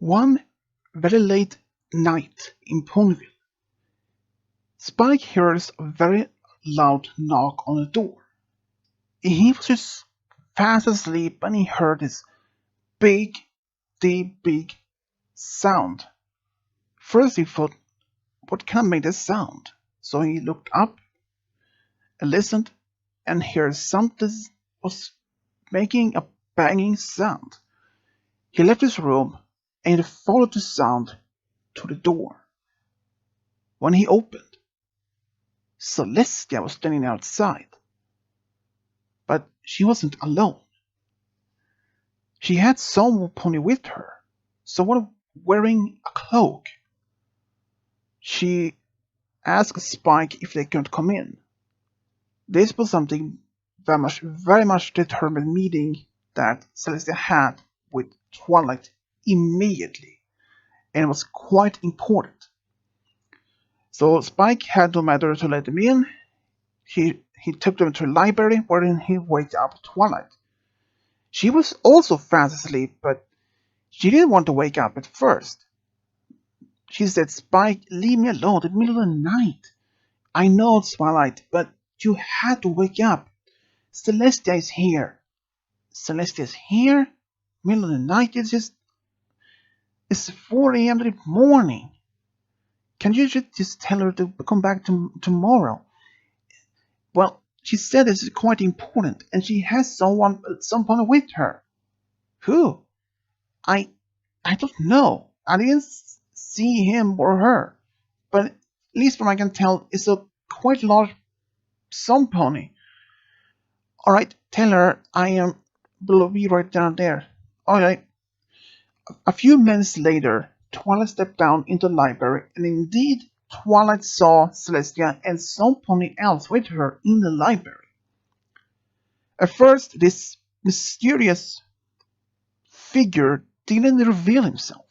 One very late night in Ponyville, Spike hears a very loud knock on the door. He was just fast asleep and he heard this big, deep, big sound. First he thought, what can make this sound? So he looked up and listened and heard something was making a banging sound. He left his room and followed the sound to the door. When he opened, Celestia was standing outside. But she wasn't alone. She had some pony with her, someone wearing a cloak. She asked Spike if they could come in. This was something very much determined meeting that Celestia had with Twilight immediately, and it was quite important. So Spike had no matter to let them in. He took them to the library wherein he waked up Twilight. She was also fast asleep, but she didn't want to wake up at first. She said, Spike, leave me alone in the middle of the night. I know, Twilight, but you had to wake up. Celestia is here. Celestia is here? Middle of the night? It's 4 a.m. in the morning. Can you just tell her to come back tomorrow? Well, she said this is quite important, and she has someone with her. Who? I don't know. I didn't see him or her, but at least from what I can tell, it's a quite large some pony. All right, tell her will be right down there. All right. A few minutes later, Twilight stepped down into the library, and indeed, Twilight saw Celestia and some pony else with her in the library. At first, this mysterious figure didn't reveal himself.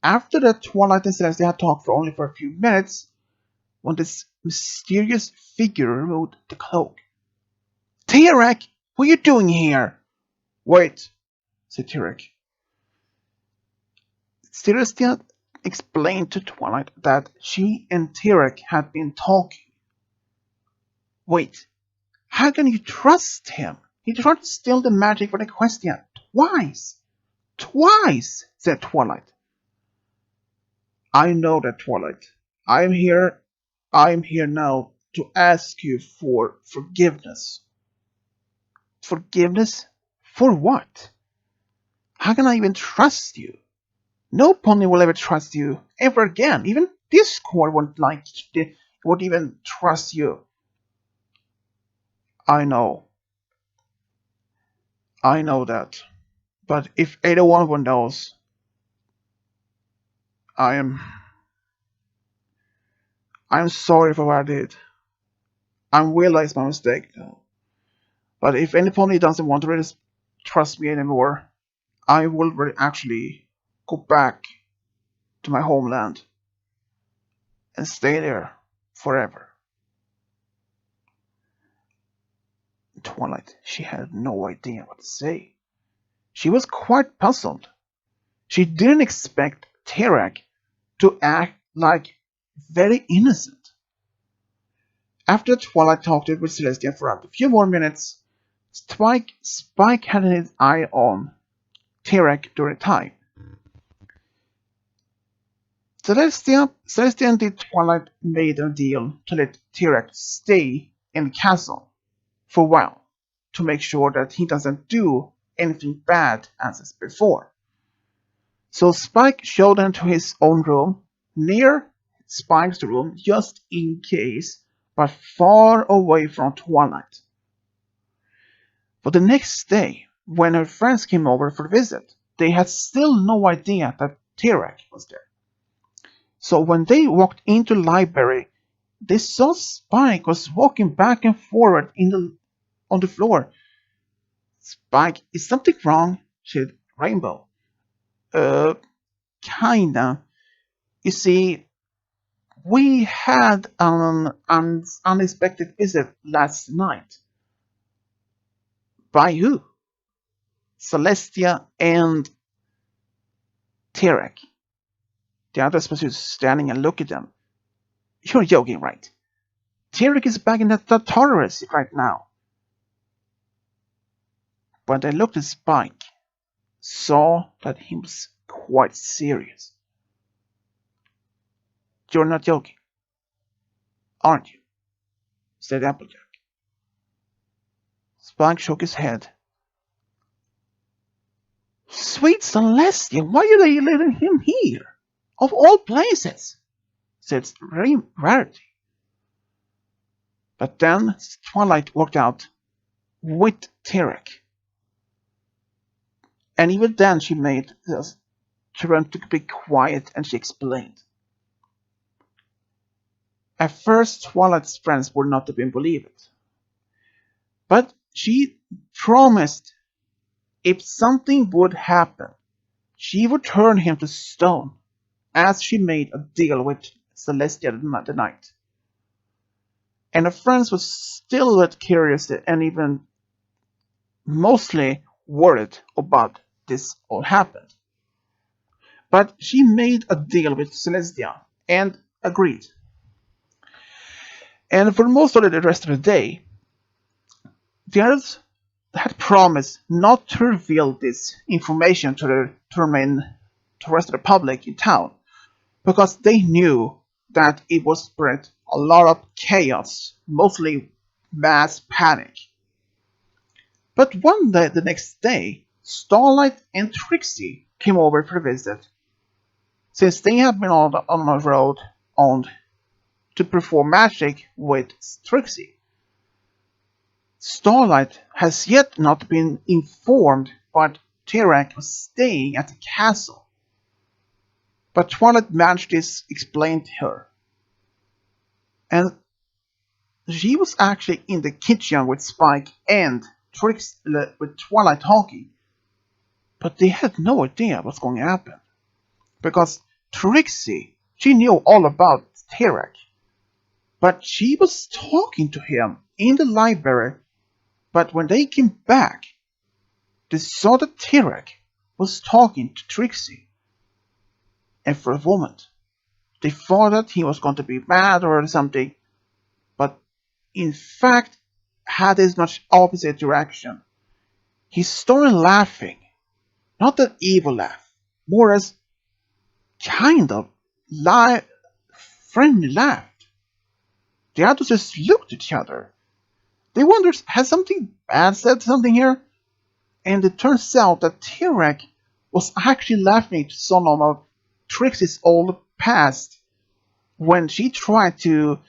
After that, Twilight and Celestia had talked for only a few minutes, when this mysterious figure removed the cloak. Tirek, what are you doing here? Wait, said Tirek. Celestia explained to Twilight that she and Tirek had been talking. Wait, how can you trust him? He tried to steal the magic for the question twice. Twice, said Twilight. I know that, Twilight. I'm here now to ask you for forgiveness. Forgiveness? For what? How can I even trust you? No pony will ever trust you ever again. Even Discord won't even trust you. I know that. But if anyone knows, I'm sorry for what I did. I realize my mistake now. But if any pony doesn't want to really trust me anymore, I will really actually go back to my homeland and stay there forever. Twilight, she had no idea what to say. She was quite puzzled. She didn't expect Tirek to act like very innocent. After Twilight talked with Celestia for a few more minutes, Spike had his eye on Tirek during time. Celestia and Twilight made a deal to let Tirek stay in the castle for a while to make sure that he doesn't do anything bad as before. So Spike showed them to his own room, near Spike's room, just in case, but far away from Twilight. But the next day, when her friends came over for a visit, they had still no idea that Tirek was there. So when they walked into the library, they saw Spike was walking back and forward on the floor. Spike, is something wrong? Said Rainbow. Kinda. You see, we had an unexpected visit last night. By who? Celestia and Tirek. The others was just standing and look at them. You're joking, right? Tirek is back in the Tartarus right now. But I looked at Spike, saw that he was quite serious. You're not joking, aren't you? Said Applejack. Spike shook his head. Sweet Celestia, why are they letting him here? Of all places, said Rarity. But then Twilight walked out with Tirek. And even then she made Tirek to be quiet, and she explained. At first Twilight's friends would not have been believe it. But she promised if something would happen, she would turn him to stone, as she made a deal with Celestia the night. And her friends were still a bit curious and even mostly worried about this all happened. But she made a deal with Celestia and agreed. And for most of the rest of the day, the others had promised not to reveal this information to the rest of the public in town, because they knew that it would spread a lot of chaos, mostly mass panic. But one day, the next day, Starlight and Trixie came over for a visit, since they had been on the road to perform magic with Trixie. Starlight has yet not been informed, but Tirek was staying at the castle. But Twilight managed to explain to her. And she was actually in the kitchen with Spike and with Twilight talking. But they had no idea what's going to happen. Because Trixie, she knew all about Tirek. But she was talking to him in the library. But when they came back, they saw that Tirek was talking to Trixie. And for a moment, they thought that he was going to be mad or something, but in fact had this much opposite direction. He started laughing, not an evil laugh, more as kind of friendly laugh. The others just looked at each other. They wondered, has something bad said something here? And it turns out that Tirek was actually laughing at some of Trixie's old past when she tried to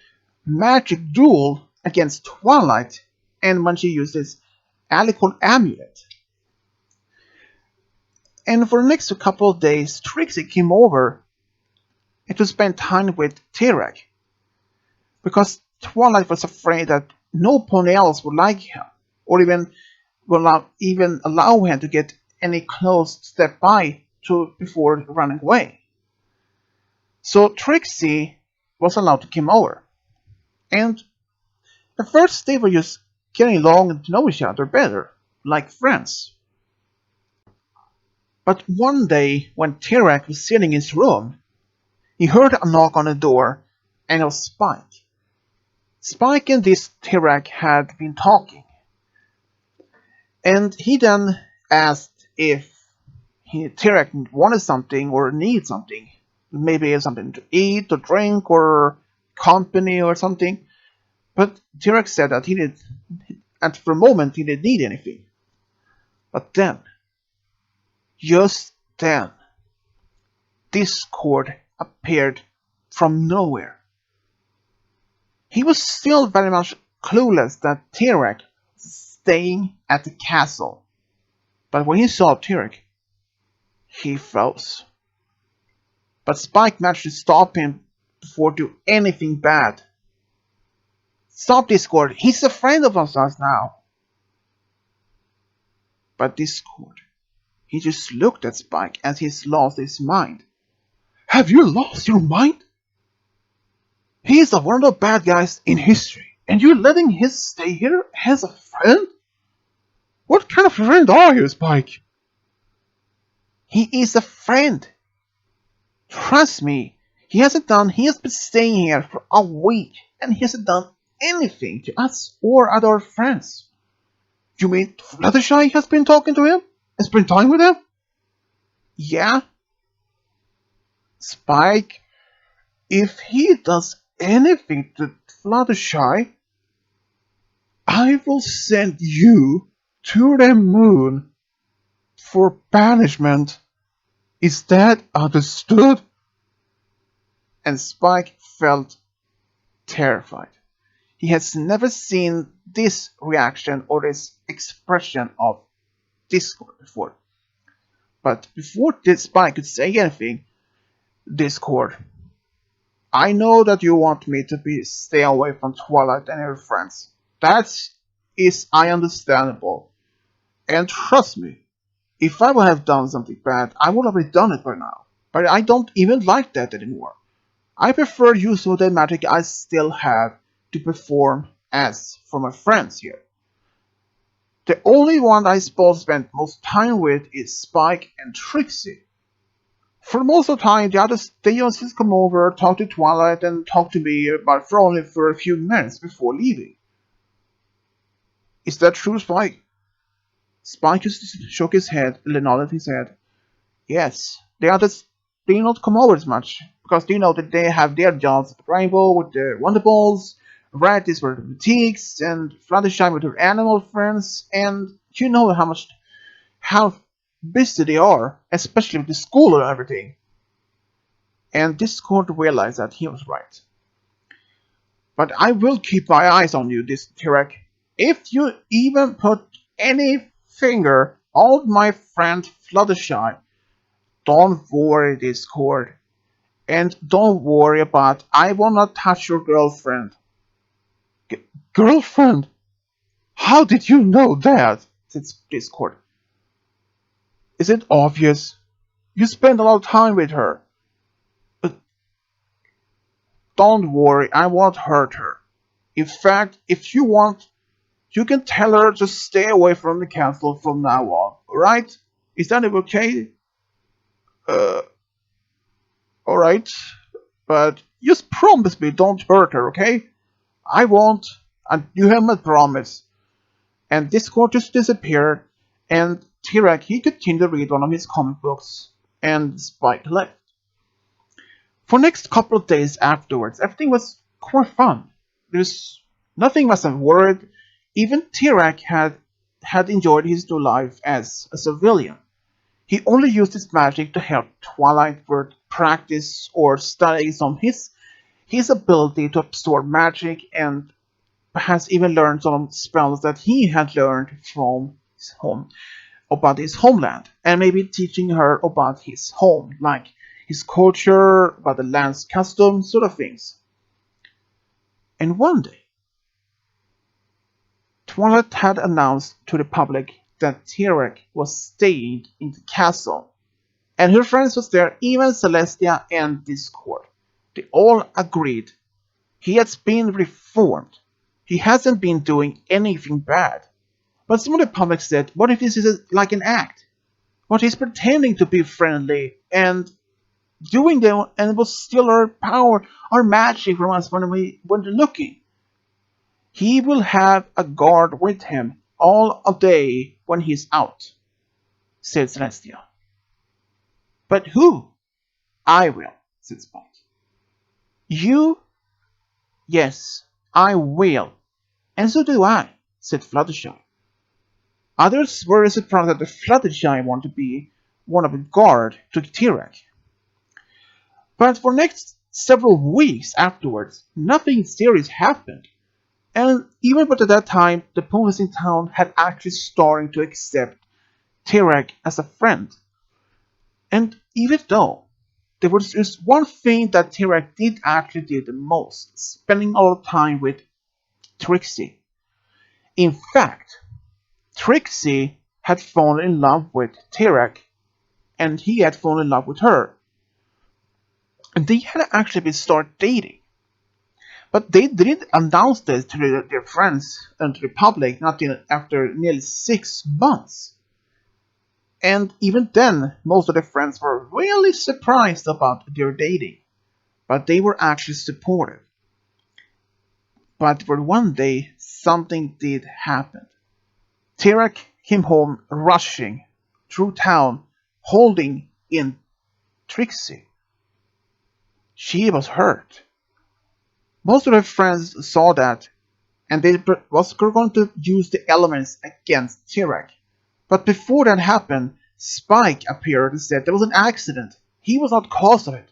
magic duel against Twilight and when she used this Alicorn amulet. And for the next couple of days, Trixie came over and to spend time with Tirek, because Twilight was afraid that no pony else would like him, or even allow him to get any close step by before running away. So Trixie was allowed to come over, and at first they were just getting along to know each other better, like friends. But one day, when Tirek was sitting in his room, he heard a knock on the door, and it was Spike. Spike and this Tirek had been talking, and he then asked if Tirek wanted something or needed something, maybe something to eat or drink or company or something. But Tirek said that for a moment he didn't need anything. But then, just then, Discord appeared from nowhere. He was still very much clueless that Tirek was staying at the castle. But when he saw Tirek, he froze. But Spike managed to stop him before doing anything bad. Stop, Discord, he's a friend of us now. But Discord, he just looked at Spike as he's lost his mind. Have you lost your mind? He's one of the bad guys in history, and you're letting him stay here as a friend? What kind of friend are you, Spike? He is a friend. Trust me, he has been staying here for a week and he hasn't done anything to us or other friends. You mean Fluttershy has been talking to him? And spent time with him? Yeah. Spike, if he does anything to Fluttershy, I will send you to the moon for banishment. Is that understood? And Spike felt terrified. He has never seen this reaction or this expression of discord before. But before this Spike could say anything, Discord, I know that you want me to stay away from Twilight and her friends. That is understandable. And trust me, if I would have done something bad, I would have done it by now. But I don't even like that anymore. I prefer using the magic I still have to perform as for my friends here. The only one I suppose spent most time with is Spike and Trixie. For most of the time, the others they just come over, talk to Twilight, and talk to me, but for only a few minutes before leaving. Is that true, Spike? Spike just shook his head and nodded his head. Yes, the others they do not come over as much, because they know that they have their jobs at Rainbow with the Wonderballs, Red is with the boutiques, and Fluttershy with her animal friends, and you know how busy they are, especially with the school and everything. And Discord realized that he was right. But I will keep my eyes on you, this Tirek. If you even put any finger on my friend Fluttershy, don't worry, Discord. And don't worry about I will not touch your girlfriend. Girlfriend? How did you know that? Said Discord. Is it obvious? You spend a lot of time with her. But don't worry, I won't hurt her. In fact, if you want, you can tell her to stay away from the castle from now on, alright? Is that okay? Alright. But just promise me don't hurt her, okay? I won't, and you have my promise. And Discord just disappeared, and Tirek he continued to read one of his comic books, and Spike left. For next couple of days afterwards, everything was quite fun. Nothing was worried. Even Tirek had enjoyed his new life as a civilian. He only used his magic to help Twilight with practice or studying some his ability to absorb magic, and perhaps even learn some spells that he had learned from his home about his homeland, and maybe teaching her about his home, like his culture, about the land's customs, sort of things. And one day, Twilight had announced to the public that Tirek was staying in the castle, and her friends was there, even Celestia and Discord. They all agreed. He has been reformed. He hasn't been doing anything bad. But some of the public said, what if this is like an act? What he's pretending to be friendly and doing them and will steal our power, our magic from us when they're looking. He will have a guard with him all a day when he's out, said Celestia. But who? I will, said Spike. You? Yes, I will. And so do I, said Fluttershy. Others were surprised that the Fluttershy wanted to be one of the guard to Tirek. But for next several weeks afterwards, nothing serious happened. And even by that time, the police in town had actually started to accept Tirek as a friend. And even though there was just one thing that Tirek did the most, spending all the time with Trixie. In fact, Trixie had fallen in love with Tirek, and he had fallen in love with her. And they had actually been start dating. But they didn't announce this to their friends and to the public not after nearly 6 months. And even then, most of the friends were really surprised about their dating, but they were actually supportive. But for one day, something did happen. Tirek came home rushing through town, holding in Trixie. She was hurt. Most of her friends saw that, and they was going to use the elements against Tirek. But before that happened, Spike appeared and said there was an accident. He was not cause of it.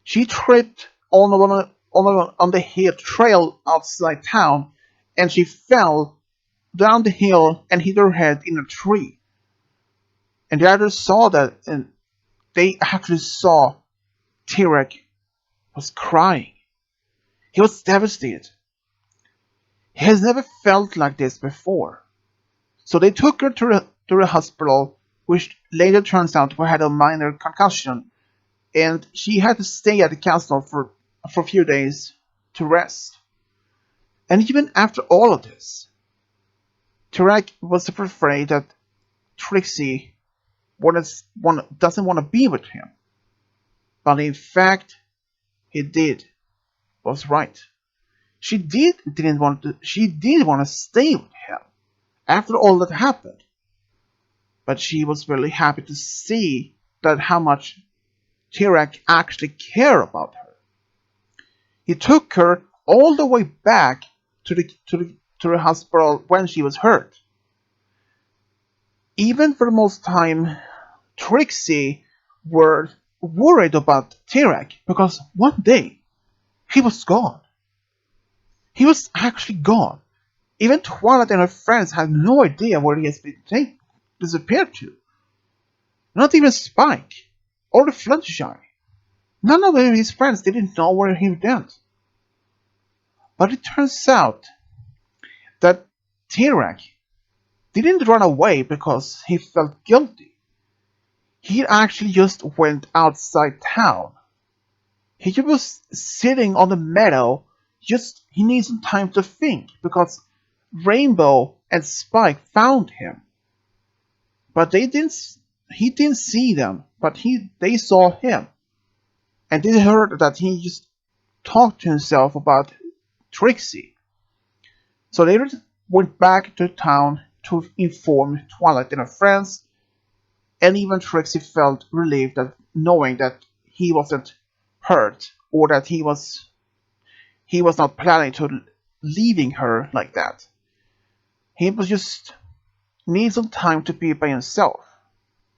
She tripped on the hill trail outside town, and she fell down the hill and hit her head in a tree. And the others saw that, and they actually saw Tirek was crying. He was devastated. He has never felt like this before. So they took her to the hospital, which later turns out to have had a minor concussion, and she had to stay at the castle for a few days to rest. And even after all of this, Tirek was afraid that Trixie doesn't want to be with him. But in fact, he was right. She did want to stay with him after all that happened. But she was really happy to see that how much Tirek actually cared about her. He took her all the way back to the hospital when she was hurt. Even for the most time, Trixie were worried about Tirek because one day he was gone. He was actually gone. Even Twilight and her friends had no idea where he has been disappeared to. Not even Spike or the Fluttershy. None of his friends didn't know where he went. But it turns out that Tirek didn't run away because he felt guilty. He actually just went outside town. He was sitting on the meadow, he needs some time to think because Rainbow and Spike found him. But he didn't see them, but they saw him. And they heard that he just talked to himself about Trixie. So they went back to town to inform Twilight and her friends, and even Trixie felt relieved that knowing that he wasn't hurt or that he was not planning to leaving her like that. He was just need some time to be by himself.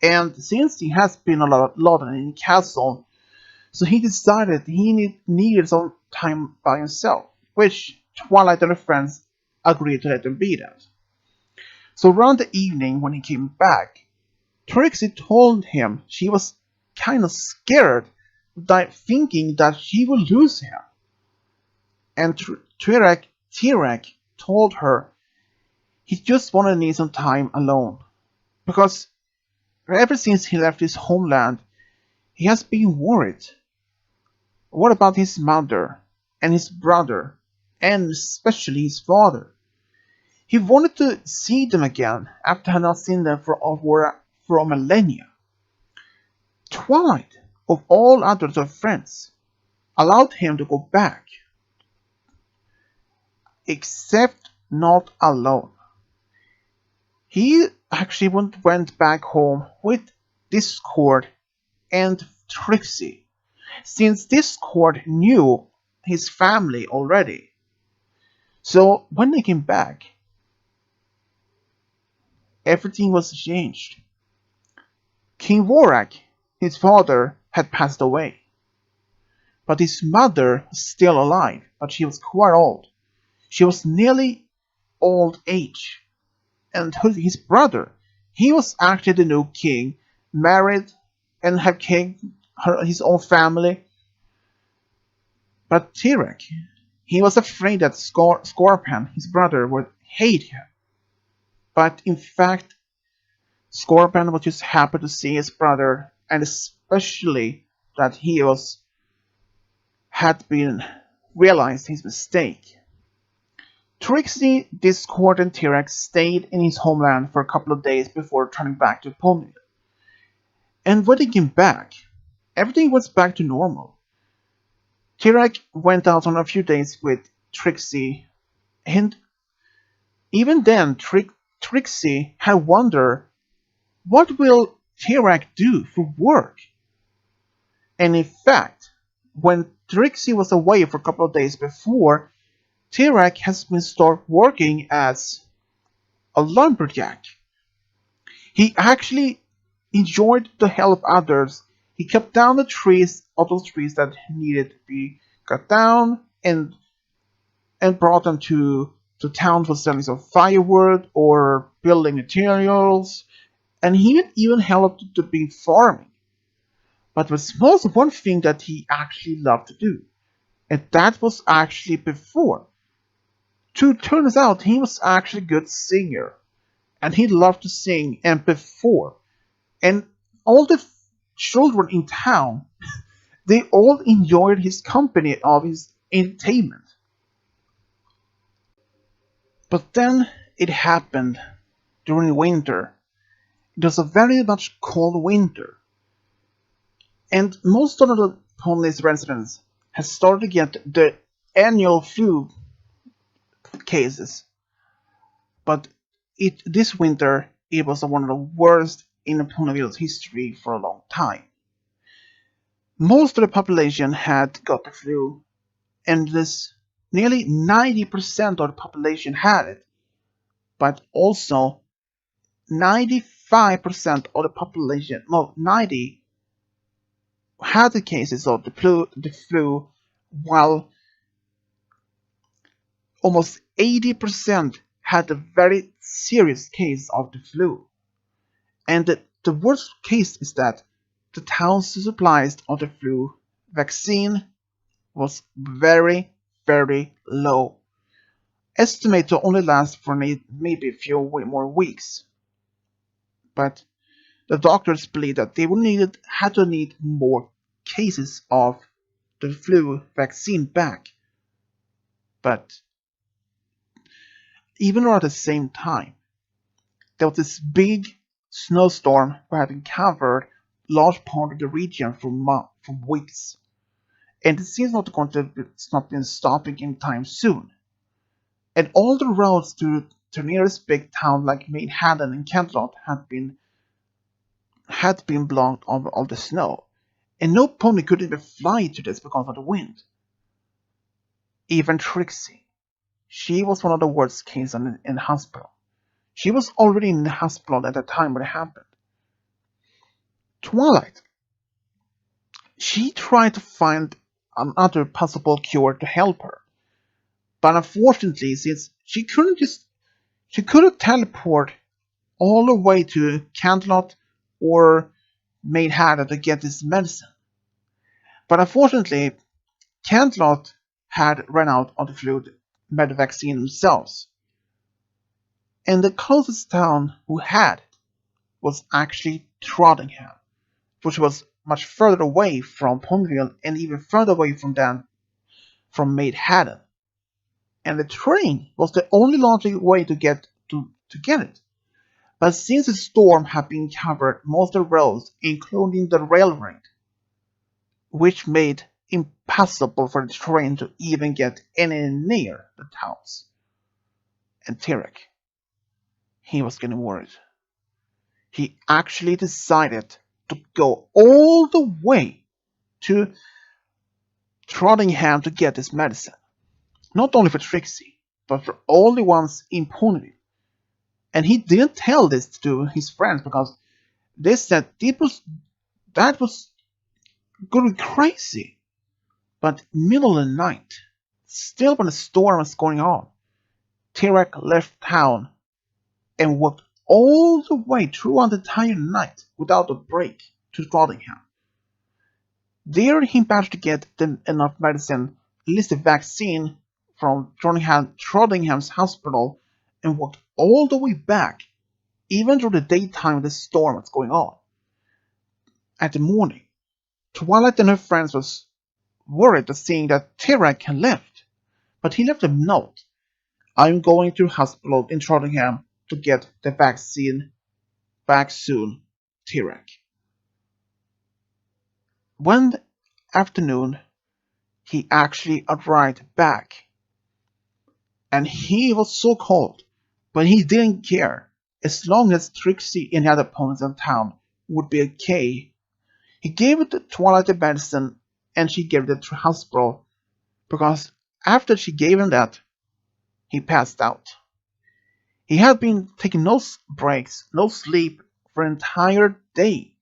And since he has been a lot in the castle, so he decided he needed some time by himself, which Twilight and her friends agreed to let him be that. So around the evening when he came back, Trixie told him she was kind of scared, thinking that she would lose him. And Tirek told her he just wanted to need some time alone, because ever since he left his homeland, he has been worried. What about his mother and his brother, and especially his father? He wanted to see them again after having not seen them for a millennia. Twilight, of all others of friends, allowed him to go back, except not alone. He actually went back home with Discord and Trixie, since Discord knew his family already. So when they came back, everything was changed. King Vorak, his father, had passed away. But his mother was still alive, but she was quite old. She was nearly old age. And his brother, he was actually the new king, married and had his own family. But Tirek, he was afraid that Scorpion, his brother, would hate him. But in fact, Scorpion was just happy to see his brother, and especially that he had realized his mistake. Trixie, Discord, and Tirek stayed in his homeland for a couple of days before turning back to Ponyville. And when they came back, everything was back to normal. Tirek went out on a few days with Trixie, and even then Trixie had wondered, what will Tirek do for work? And in fact, when Trixie was away for a couple of days before, Tirek has been started working as a lumberjack. He actually enjoyed to help others. He cut down the trees, all those trees that needed to be cut down, and brought them to town for selling some firewood or building materials, and he would even help to be farming. But there was most one thing that he actually loved to do, and that was actually before. Turns out he was actually a good singer, and he loved to sing, and before. And all the children in town, they all enjoyed his company of his entertainment. But then it happened during winter. It was a very much cold winter, and most of the Pony's residents had started to get the annual flu cases. But this winter, it was one of the worst in Ponyville's history for a long time. Most of the population had got the flu, and this nearly 90% of the population had it. But also 95% of the population, well, 90 had the cases of the flu, while almost 80% had a very serious case of the flu. And the worst case is that the town's supplies of the flu vaccine was very, very low. Estimated to only last for maybe a few more weeks. But the doctors believe that they had to need more cases of the flu vaccine back. But even at the same time, there was this big snowstorm that had been covered large part of the region for weeks, and it seems not going to not been stopping anytime soon. And all the roads to nearest big town like Manhattan and Canterlot had been blocked of all the snow, and no pony could even fly to this because of the wind. Even Trixie, she was one of the worst cases in the hospital. She was already in the hospital at the time when it happened. Twilight, she tried to find another possible cure to help her, but unfortunately, since she couldn't teleport all the way to Canterlot or Manhattan to get this medicine. But unfortunately, Canterlot had run out of the flu vaccine themselves, and the closest town who had it was actually Trottingham, which was much further away from Ponyville and even further away from Manhattan. And the train was the only logical way to get it. But since the storm had been covered most of the roads, including the railroad, which made impossible for the train to even get any near the towns. And Tirek, he was getting worried. He actually decided to go all the way to Trottingham to get this medicine. Not only for Trixie, but for all the ones in Ponyville. And he didn't tell this to his friends because they said that was going crazy. But middle of the night, still when the storm was going on, Tirek left town and walked all the way throughout the entire night without a break to Trottingham. There he managed to get enough medicine, at least a vaccine, from Trottingham's hospital, and walked all the way back, even through the daytime when the storm was going on. At the morning, Twilight and her friends was worried at seeing that Tirek had left, but he left a note. I'm going to hospital in Trottingham to get the vaccine back soon, Tirek. one afternoon, he actually arrived back, and he was so cold, but he didn't care. As long as Trixie and the other opponents in town would be okay, he gave it to Twilight the medicine, and she gave it to hospital, because after she gave him that, he passed out. He had been taking no breaks, no sleep for an entire day,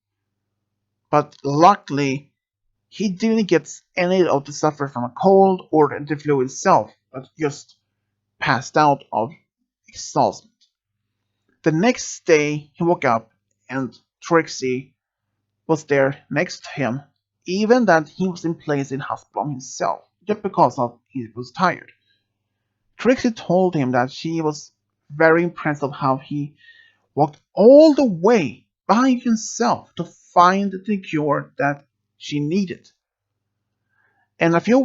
but luckily he didn't get any of the suffer from a cold or the flu itself, but just passed out of exhaustion. The next day he woke up and Trixie was there next to him, even that he was in place in hospital himself, just because of he was tired. Trixie told him that she was very impressed of how he walked all the way by himself to find the cure that she needed. And a few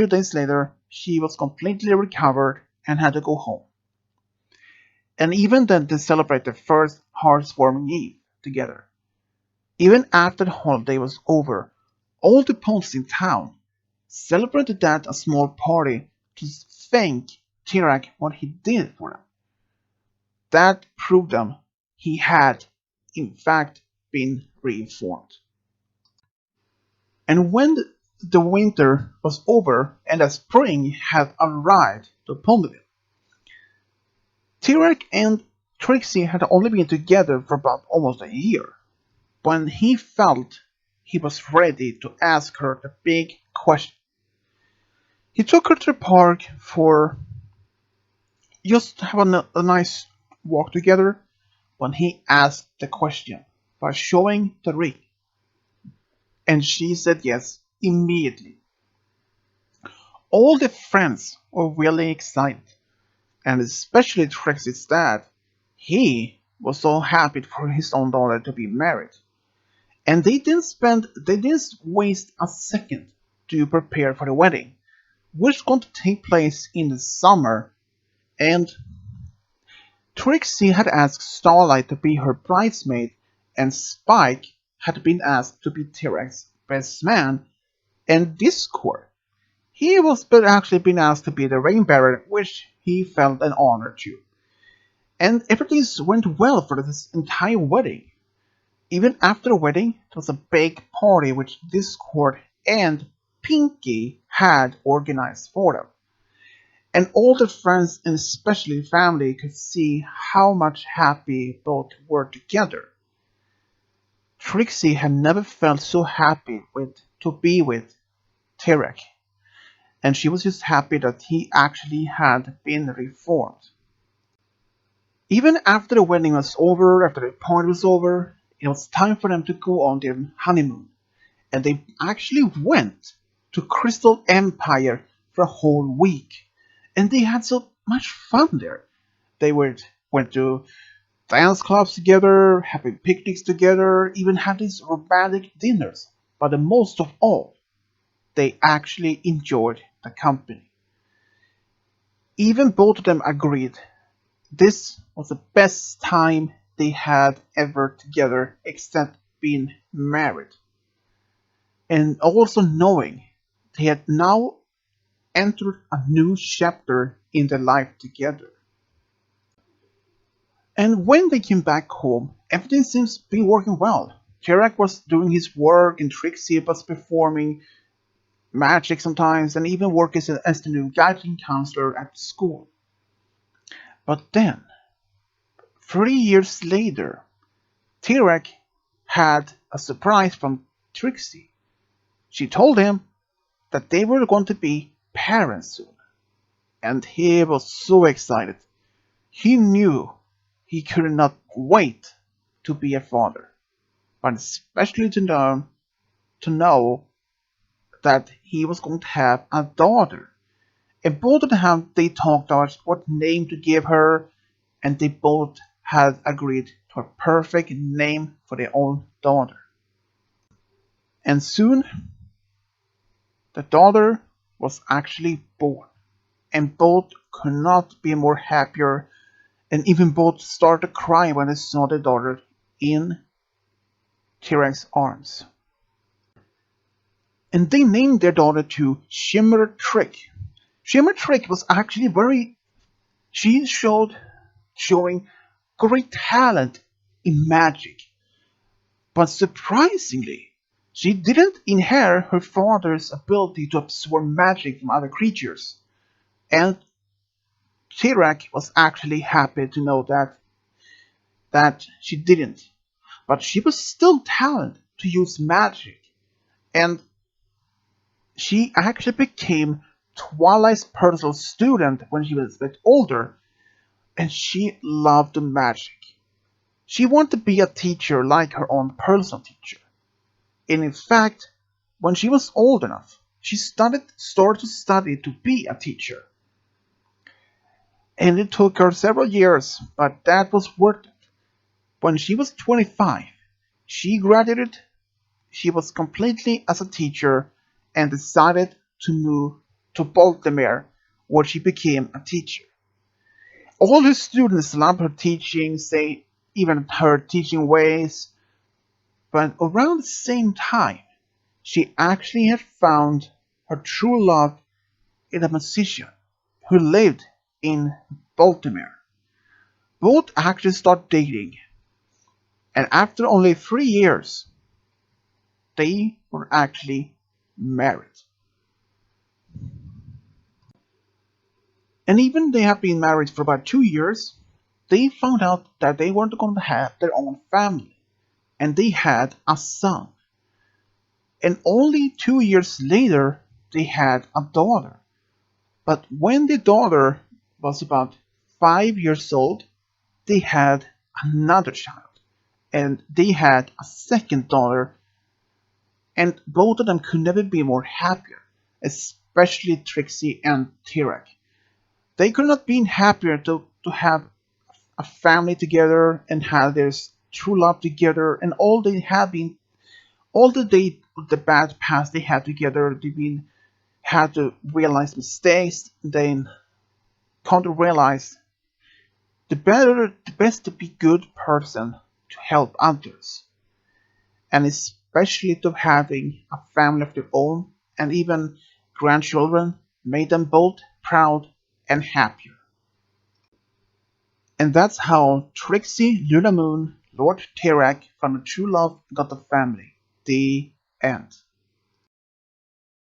days later, she was completely recovered and had to go home. And even then, they celebrated the first Heartwarming Eve together. Even after the holiday was over, all the ponies in town celebrated that a small party to thank Tirek what he did for them. That proved them he had, in fact, been reformed. And when the winter was over and the spring had arrived to Ponyville, Tirek and Trixie had only been together for about almost a year when he felt he was ready to ask her the big question. He took her to the park for just to have a nice walk together when he asked the question by showing the ring. And she said yes immediately. All the friends were really excited, and especially Trixie's dad. He was so happy for his own daughter to be married. And they didn't waste a second to prepare for the wedding, which is going to take place in the summer. And Trixie had asked Starlight to be her bridesmaid, and Spike had been asked to be Tirek's best man, and Discord. He was actually been asked to be the ring bearer, which he felt an honor to. And everything went well for this entire wedding. Even after the wedding, there was a big party which Discord and Pinky had organized for them. And all the friends and especially family could see how much happy both were together. Trixie had never felt so happy to be with Tirek, and she was just happy that he actually had been reformed. Even after the wedding was over, after the party was over, it was time for them to go on their honeymoon, and they actually went to Crystal Empire for a whole week, and they had so much fun there. They went to dance clubs together, having picnics together, even had these romantic dinners. But the most of all, they actually enjoyed the company. Even both of them agreed this was the best time they had ever together, except being married. And also knowing they had now entered a new chapter in their life together. And when they came back home, everything seems to be working well. Tirek was doing his work, and Trixie was performing magic sometimes, and even working as the new guidance counselor at school. But then, 3 years later, Tirek had a surprise from Trixie. She told him that they were going to be parents soon, and he was so excited. He knew he could not wait to be a father, but especially to know that he was going to have a daughter. And both of them they talked about what name to give her, and they both had agreed to a perfect name for their own daughter. And soon the daughter was actually born, and both could not be more happier, and even both started to cry when they saw their daughter in Tirek's arms. and they named their daughter to Shimmer Trick. Shimmer Trick was actually she showing great talent in magic, but surprisingly, she didn't inherit her father's ability to absorb magic from other creatures, and Tirek was actually happy to know that she didn't, but she was still talented to use magic, and she actually became Twilight's personal student when she was a bit older, and she loved the magic. She wanted to be a teacher like her own personal teacher. And in fact, when she was old enough, she started to study to be a teacher. And it took her several years, but that was worth it. When she was 25, she graduated. She was completely as a teacher and decided to move to Baltimore, where she became a teacher. All her students loved her teaching, even her teaching ways, but around the same time, she actually had found her true love in a musician who lived in Baltimore. Both actually started dating, and after only 3 years, they were actually married. And even they have been married for about 2 years, they found out that they weren't going to have their own family, and they had a son. And only 2 years later, they had a daughter. But when the daughter was about 5 years old, they had another child, and they had a second daughter, and both of them could never be more happier, especially Trixie and Tirek. They could not be happier to have a family together and have their true love together, and all the bad past they had together, had to realize mistakes, then come to realize the best to be good person to help others, and especially to having a family of their own and even grandchildren made them both proud and happier. And that's how Trixie Lulamoon, Lord Tirek found a true love and got a family. The end.